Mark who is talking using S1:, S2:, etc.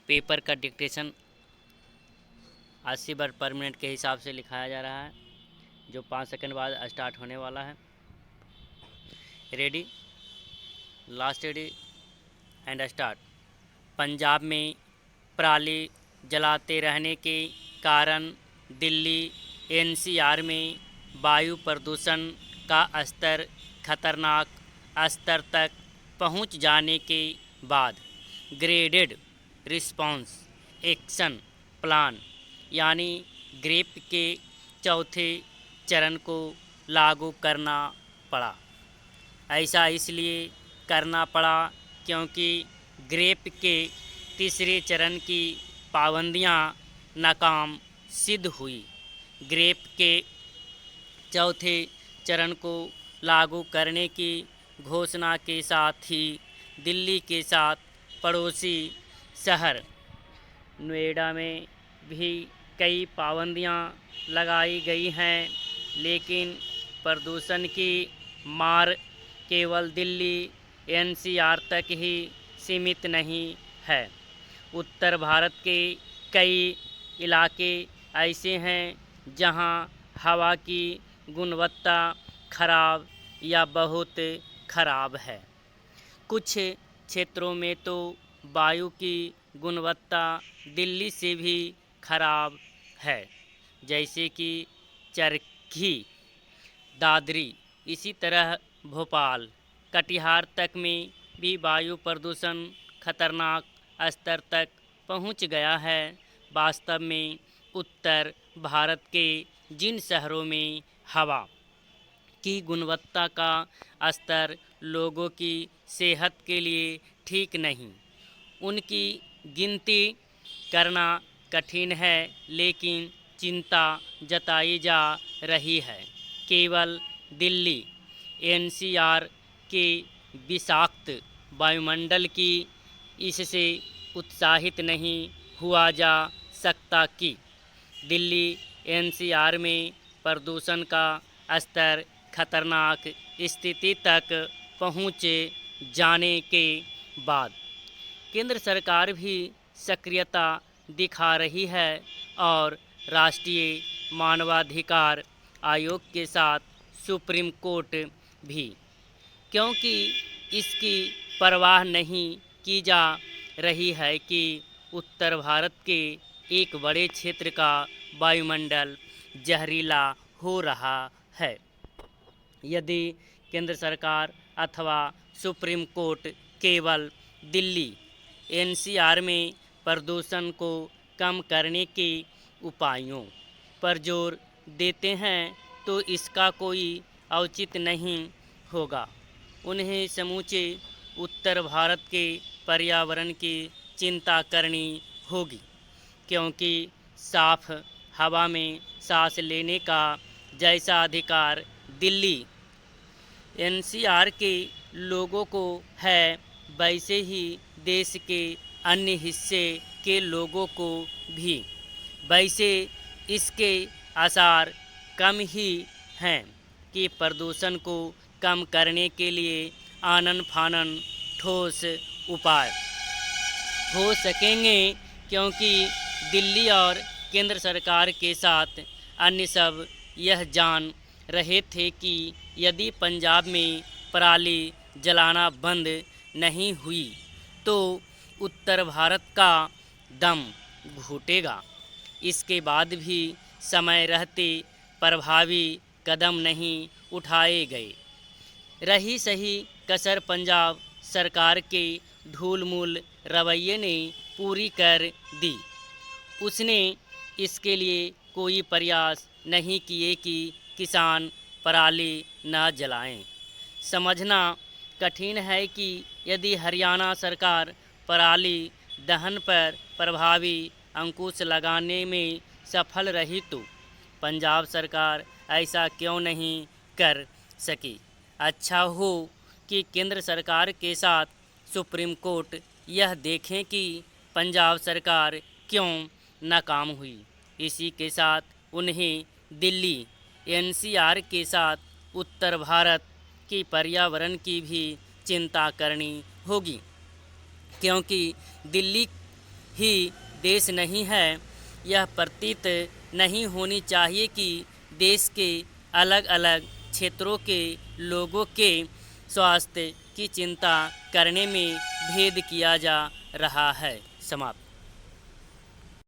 S1: Paper का dictation 80 word पर minute के हिसाब से लिखाया जा रहा है, जो 5 सेकंड बाद स्टार्ट होने वाला है। Ready, last ready and start. Punjab में पराली जलाते रहने के कारण दिल्ली एनसीआर में वायु प्रदूषण का स्तर खतरनाक स्तर तक पहुंच जाने के बाद ग्रेडेड रिस्पांस एक्शन प्लान यानी ग्रेप के चौथे चरण को लागू करना पड़ा। ऐसा इसलिए करना पड़ा क्योंकि ग्रेप के तीसरे चरण की पाबंदियां नाकाम सिद्ध हुई। ग्रेप के चौथे चरण को लागू करने की घोषणा के साथ ही दिल्ली के साथ पड़ोसी शहर नोएडा में भी कई पाबंदियां लगाई गई हैं, लेकिन प्रदूषण की मार केवल दिल्ली एनसीआर तक ही सीमित नहीं है। उत्तर भारत के कई इलाके ऐसे हैं जहां हवा की गुणवत्ता खराब या बहुत खराब है। कुछ क्षेत्रों में तो वायु की गुणवत्ता दिल्ली से भी खराब है, जैसे कि चरखी, दादरी, इसी तरह भोपाल, कटिहार तक में भी वायु प्रदूषण खतरनाक स्तर तक पहुंच गया है। वास्तव में उत्तर भारत के जिन शहरों में हवा की गुणवत्ता का स्तर लोगों की सेहत के लिए ठीक नहीं, उनकी गिनती करना कठिन है, लेकिन चिंता जताई जा रही है। केवल दिल्ली एनसीआर के विषाक्त वायुमंडल की इससे उत्साहित नहीं हुआ जा सकता कि दिल्ली एनसीआर में प्रदूषण का स्तर खतरनाक स्थिति तक पहुँच जाने के बाद केंद्र सरकार भी सक्रियता दिखा रही है और राष्ट्रीय मानवाधिकार आयोग के साथ सुप्रीम कोर्ट भी, क्योंकि इसकी परवाह नहीं की जा रही है कि उत्तर भारत के एक बड़े क्षेत्र का वायुमंडल जहरीला हो रहा है। यदि केंद्र सरकार अथवा सुप्रीम कोर्ट केवल दिल्ली एनसीआर में प्रदूषण को कम करने के उपायों पर जोर देते हैं तो इसका कोई औचित्य नहीं होगा। उन्हें समूचे उत्तर भारत के पर्यावरण की चिंता करनी होगी, क्योंकि साफ हवा में सांस लेने का जैसा अधिकार दिल्ली एनसीआर के लोगों को है, वैसे ही देश के अन्य हिस्से के लोगों को भी। वैसे इसके आसार कम ही हैं कि प्रदूषण को कम करने के लिए आनन फानन ठोस उपाय हो सकेंगे, क्योंकि दिल्ली और केंद्र सरकार के साथ अन्य सब यह जान रहे थे कि यदि पंजाब में पराली जलाना बंद नहीं हुई तो उत्तर भारत का दम घुटेगा। इसके बाद भी समय रहते प्रभावी कदम नहीं उठाए गए। रही सही कसर पंजाब सरकार के ढूलमूल रवैये ने पूरी कर दी। उसने इसके लिए कोई प्रयास नहीं किए कि किसान पराली न जलाएं। समझना कठिन है कि यदि हरियाणा सरकार पराली दहन पर प्रभावी अंकुश लगाने में सफल रही तो पंजाब सरकार ऐसा क्यों नहीं कर सकी। अच्छा हो कि केंद्र सरकार के साथ सुप्रीम कोर्ट यह देखें कि पंजाब सरकार क्यों नाकाम हुई। इसी के साथ उन्हें दिल्ली एनसीआर के साथ उत्तर भारत की पर्यावरण की भी चिंता करनी होगी, क्योंकि दिल्ली ही देश नहीं है। यह प्रतीत नहीं होनी चाहिए कि देश के अलग अलग क्षेत्रों के लोगों के स्वास्थ्य की चिंता करने में भेद किया जा रहा है। समाप्त।